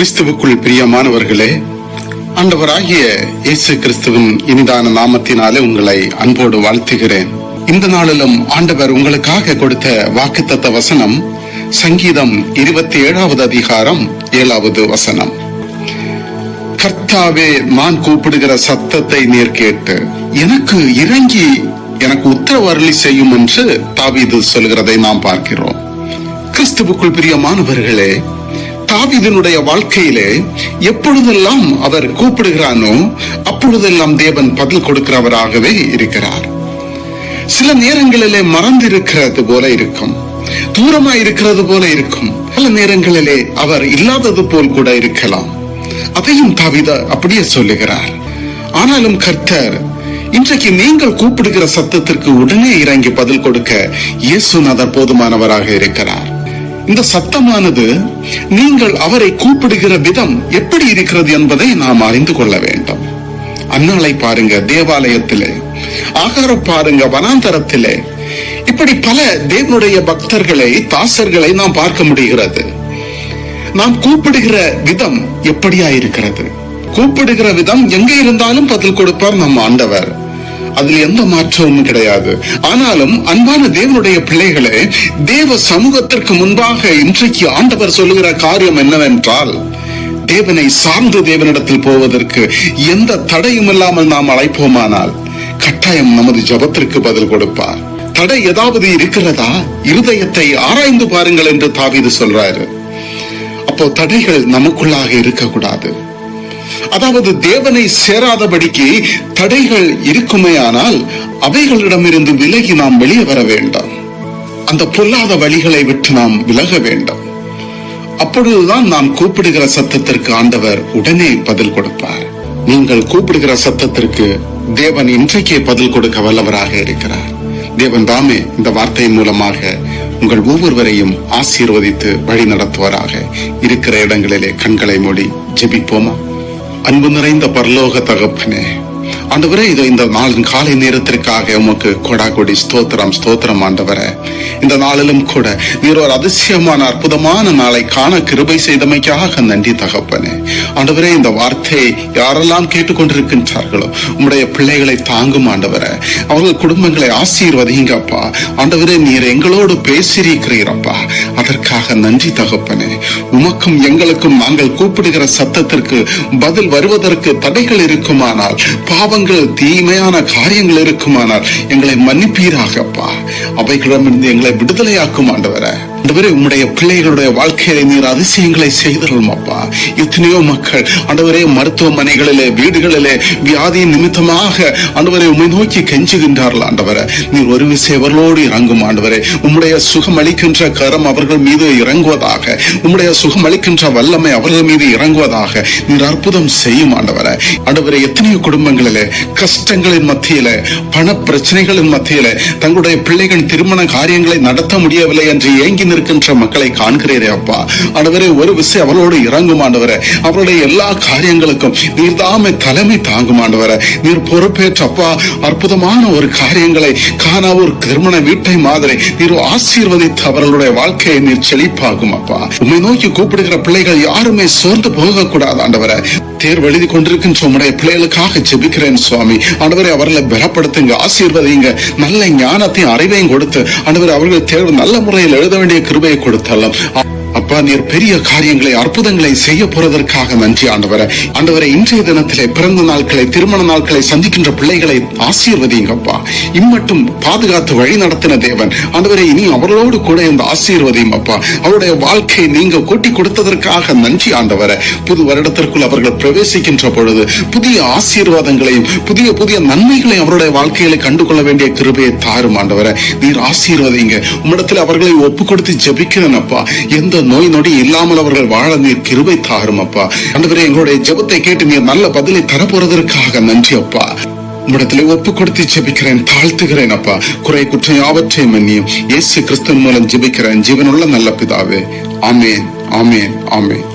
கிறிஸ்துவுக்குள் பிரியமானவர்களே, ஆண்டவராகிய இயேசு கிறிஸ்துவின் இனிதான நாமத்தினாலே உங்களை அன்போடு வாழ்த்துகிறேன். இந்த நாளிலும் ஆண்டவர் உங்களுக்காக கொடுத்த வாக்குத்தத்த வசனம் சங்கீதம் 27வது அதிகாரம் 7வது வசனம். கர்த்தாவே, நான் கூப்பிடுகிற சத்தத்தை நீர் கேட்டு எனக்கு இறங்கி எனக்கு உத்தரவு அருளி செய்யும் என்று தாவீது சொல்கிறதை நாம் பார்க்கிறோம். கிறிஸ்துவுக்குள் பிரியமானவர்களே, தாவீதினுடைய வாழ்க்கையிலே எப்பொழுதெல்லாம் அவர் கூப்பிடுகிறானோ அப்பொழுதெல்லாம் தேவன் பதில் கொடுக்கிறவராகவே இருக்கிறார். சில நேரங்களிலே மறந்திருக்கிறது போல இருக்கும், தூரமா இருக்கிறது போல இருக்கும், பல நேரங்களிலே அவர் இல்லாதது போல் கூட இருக்கலாம். அதையும் தாவீது அப்படியே சொல்லுகிறார். ஆனாலும் கர்த்தர் இன்றைக்கு நீங்கள் கூப்பிடுகிற சத்தத்திற்கு உடனே இறங்கி பதில் கொடுக்க இயேசுநாதர் போதுமானவராக இருக்கிறார். இந்த சத்தமானது நீங்கள் அவரை கூப்பிடுகிற விதம் எப்படி இருக்கிறது என்பதை நாம் அறிந்து கொள்ள வேண்டும். அன்னாளை பாருங்க, தேவாலயத்திலே, ஆகாரம் பாருங்க, வனாந்தரத்திலே, இப்படி பல தேவனுடைய பக்தர்களை, தாசர்களை நாம் பார்க்க முடிகிறது. நாம் கூப்பிடுகிற விதம் எப்படியா இருக்கிறது? கூப்பிடுகிற விதம் எங்கே இருந்தாலும் பதில் கொடுப்பார் நம் ஆண்டவர். அதில் எந்த மாற்றமும் கிடையாது. ஆனாலும் அன்பான தேவனுடைய பிள்ளைகளே, தேவ சமூகத்திற்கு முன்பாக இன்றைக்கு ஆண்டவர் சொல்லுகிற காரியம் என்னவென்றால், தேவனை சார்ந்து தேவனிடத்தில் போவதற்கு எந்த தடையும் இல்லாமல் நாம் அழைப்போமானால் கட்டாயம் நமது ஜெபத்திற்கு பதில் கொடுப்பார். தடை ஏதாவது இருக்கிறதா? இருதயத்தை ஆராய்ந்து பாருங்கள் என்று தாவீது சொல்றாரு. அப்போ தடைகள் நமக்குள்ளாக இருக்கக்கூடாது. அதாவது தேவனை சேராதபடிக்கு தடைகள் இருக்குமேயானால் அவைகளிடமிருந்து விலகி நாம் வெளியே வர வேண்டும். அந்த பொல்லாத வழிகளை விட்டு நாம் விலக வேண்டும். அப்பொழுதுதான் நாம் கூப்பிடுகிற சத்தத்திற்கு ஆண்டவர் உடனே பதில் கொடுப்பார். நீங்கள் கூப்பிடுகிற சத்தத்திற்கு தேவன் இன்றைக்கே பதில் கொடுக்க வல்லவராக இருக்கிறார். தேவன் தாமே இந்த வார்த்தையின் மூலமாக உங்கள் ஒவ்வொருவரையும் ஆசீர்வதித்து வழி நடத்துவாராக. இருக்கிற இடங்களிலே கண்களை மூடி ஜெபிப்போமா? அன்பு நிறைந்த பரலோக தகப்பனே, ஆண்டவரே, இதோ இந்த நாளின் காலை நேரத்திற்காக உமக்கு கொடா கொடி ஸ்தோத்திரம் ஸ்தோத்திரம். ஆண்டவரே, இந்த நாளிலும் கூட நீர் ஒரு அதிசயமான அற்புதமான நாளை காண கிருபை செய்தமைக்காக நன்றி தகப்பனே. ஆண்டவரே, இந்த வார்த்தையை யாரெல்லாம் கேட்டுக்கொண்டிருக்கின்றார்களோ உம்முடைய பிள்ளைகளை தாங்கும் ஆண்டவரே. அவர்கள் குடும்பங்களை ஆசீர்வதிங்கப்பா. ஆண்டவரே, நீர் எங்களோடு பேசியிருக்கிறீரப்பா, அதற்காக நன்றி தகப்பனே. உமக்கும் எங்களுக்கும் நாங்கள் கூப்பிடுகிற சத்தத்திற்கு பதில் வருவதற்கு தடைகள் இருக்குமானால், பாவங்கள் தீமையான காரியங்கள் இருக்குமானால் எங்களை மன்னிப்பீராகப்பா. அவைகளிடமிருந்து எங்களை விடுதலையாக்கும் ஆண்டவரே. ஆண்டவரே, உம்முடைய பிள்ளைகளுடைய வாழ்க்கையில நீர் அதிசயங்களை செய்தருளும் அப்பா. எத்தனையோ மக்கள் ஆண்டவரே மருத்துவமனைகளிலே, வீடுகளிலே வியாதியின் நிமித்தமாக ஆண்டவரே உம்மை நோக்கி கெஞ்சுகின்றார்கள். ஆண்டவரே, நீர் ஒரு விசை அவர்களோடு இறங்கும் ஆண்டவரே. உம்முடைய சுகம் அளிக்கின்ற கரம் அவர்கள் மீது இறங்குவதாக, உம்முடைய சுகம் அளிக்கின்ற வல்லமை அவர்கள் மீது இறங்குவதாக நீர் அற்புதம் செய்யும் ஆண்டவரே. ஆண்டவரே, எத்தனையோ குடும்பங்களிலே கஷ்டங்களின் மத்தியிலே, பண பிரச்சனைகளின் மத்தியிலே தங்களுடைய பிள்ளைகள் திருமண காரியங்களை நடத்த முடியவில்லை என்று ஏங்கி நிற்கின்ற மக்களை காண்கிறீரே அப்பா. ஆண்டவரே, ஒரு விஷயம் அவளோடு இறங்கும் ஆண்டவரே. அவருடைய எல்லா காரியங்களுக்கும் நீர் தாமே தலைமை தாங்கும் ஆண்டவரே. நீர் பொறுப்பேற்ற அப்பா, அற்புதமான ஒரு காரியங்களை காண ஒரு திருமண வீட்டை மாதிரி நீர் ஆசீர்வதித்து அவர்களுடைய வாழ்க்கையை நீர் செழிப்பாகும் அப்பா. உம்மை நோக்கி கூப்பிடுகிற பிள்ளைகள் யாருமே சோர்ந்து போக கூடாது ஆண்டவரே. தேர்வு எழுதி கொண்டிருக்கின்ற உம்முடைய பிள்ளைகளுக்காக ஜெபிக்கிறேன் சுவாமி. ஆண்டவரே, அவர்களை பலப்படுத்துங்க, ஆசீர்வதிங்க, நல்ல ஞானத்தையும் அறிவையும் கொடுத்து ஆண்டவரே அவர்கள் தேர்வு நல்ல முறையில் எழுத வேண்டிய கிருபையை கொடுத்தாலும் அப்பா, நீர் பெரிய காரியங்களை, அற்புதங்களை செய்ய போறதற்காக நன்றி ஆண்டவரே. ஆண்டவரே, இன்றைய தினத்திலே பிறந்த நாட்களை, திருமண நாட்களை சந்திக்கின்ற பிள்ளைகளை ஆசீர்வதிங்கப்பா. இம்மட்டும் பாதுகாத்து வழி நடத்தின தேவன் ஆண்டவரே, இனி அவர்களோடு கூட இந்த ஆசீர்வதியும் அப்பா. அவருடைய வாழ்க்கையை நீங்க கூட்டி கொடுத்ததற்காக நன்றி ஆண்டவரே. புது வருடத்திற்குள் அவர்கள் பிரவேசிக்கின்ற பொழுது புதிய ஆசீர்வாதங்களையும் புதிய புதிய நன்மைகளையும் அவருடைய வாழ்க்கையில கண்டுகொள்ள வேண்டிய கிருபையை தாரும் ஆண்டவரே. நீர் ஆசீர்வதிங்க. உம்மிடத்தில் அவர்களை ஒப்பு கொடுத்து ஜெபிக்கிறேன் அப்பா. எந்த நோய் நொடி இல்லாமல் அவர்கள் வாழ நீர் கிருபை தாரும் அப்பா. ஆண்டவரே, எங்களுடைய ஜெபத்தை கேட்டு நீர் நல்ல பதிலை தரப்போறதற்காக நன்றி அப்பா. உம்மிடத்திலே ஒப்பு கொடுத்து ஜெபிக்கிறேன், தாழ்த்துகிறேன் அப்பா. குறை குற்றம் யாவற்றையும் மன்னியும். இயேசு கிறிஸ்துவின் மூலம் ஜெபிக்கிறேன் ஜீவனுள்ள நல்ல பிதாவே. ஆமேன், ஆமேன், ஆமேன்.